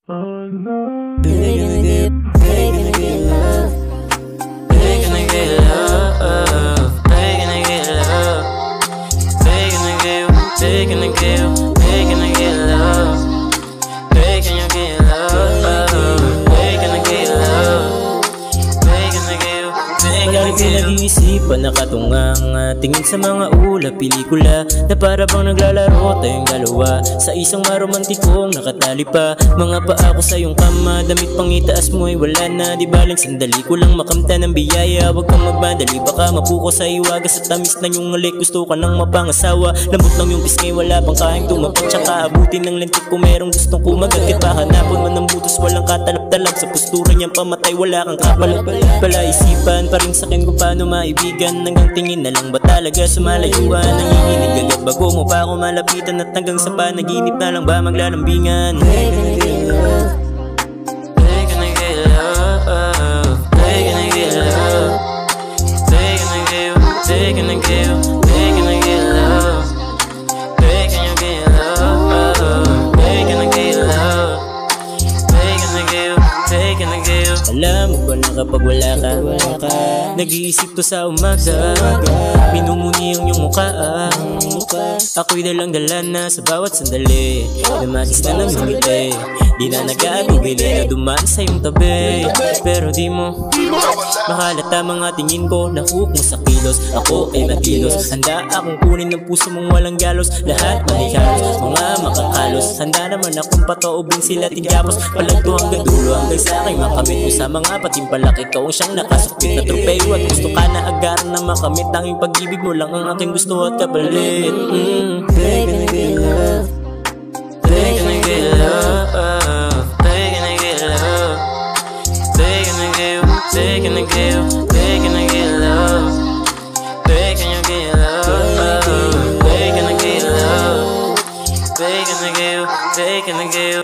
They gonna get love. They gonna get love. They gonna get love. They gonna get love. They gonna get love. They gonna get love. They gonna get love. They gonna get love. They gonna get love. Palagi pinag-iisipan, nakatungang tingin sa mga ulap pelikula na para bang naglalaro tayong dalawa sa isang maromantikong nakatali pa. Mga paa ko sa iyong kama, damit pang itaas mo ay wala na. Di baling sandali ko lang makamta ng biyaya. Huwag kang magmadali, baka mapuko sa iwaga. Sa tamis na yung ngalik, gusto ka nang mapangasawa. Lambot lang yung pisngay, wala pang kahing tumapag. Tsaka abutin ng lentik kung merong gustong kumagat. Kita hanapon man ng butos, walang katalab-talab. Sa postura niyang pamatay, wala kang palaisipan pa rin sa akin kung paano maibigan. Hanggang tingin na lang ba talaga sumalayuan? Nanginginig agad bago mo pa ako malapitan. At hanggang sa panaginip na lang ba maglalambingan? They gonna get love. They gonna get love. They gonna get love. They gonna get love. They gonna get love. They gonna get love. They gonna get love. They gonna get love. They gonna get love. They gonna get love. Alam mo ba na kapag wala ka, nag-iisip to sa umaga. Minumuni ang iyong mukha. Ako'y dalang dala na sa bawat sandali. Namagis na ng ngiti. Di na nag-aatubili na dumaan sa iyong tabi. Pero di mo mahalata mga tingin ko. Na-hook mo sa kilos, ako ay makilos. Handa akong kunin ng puso mong walang galos. Lahat malihalos, mga makakalos. Handa naman akong pataubin sila tigyapos. Palagto hanggang dulo, hanggang sa aking makamit mo sa mga patimpalak. Ikaw ang siyang nakasukit na tropeyo. At gusto ka na agaran na makamit. Tanging pag-ibig mo lang ang aking gusto at kapalit. They gonna get love. They gonna get love. They gonna get love. They gonna get love. They gonna get love. They gonna get love. They gonna get love. They gonna get love. They gonna get love. They gonna get love.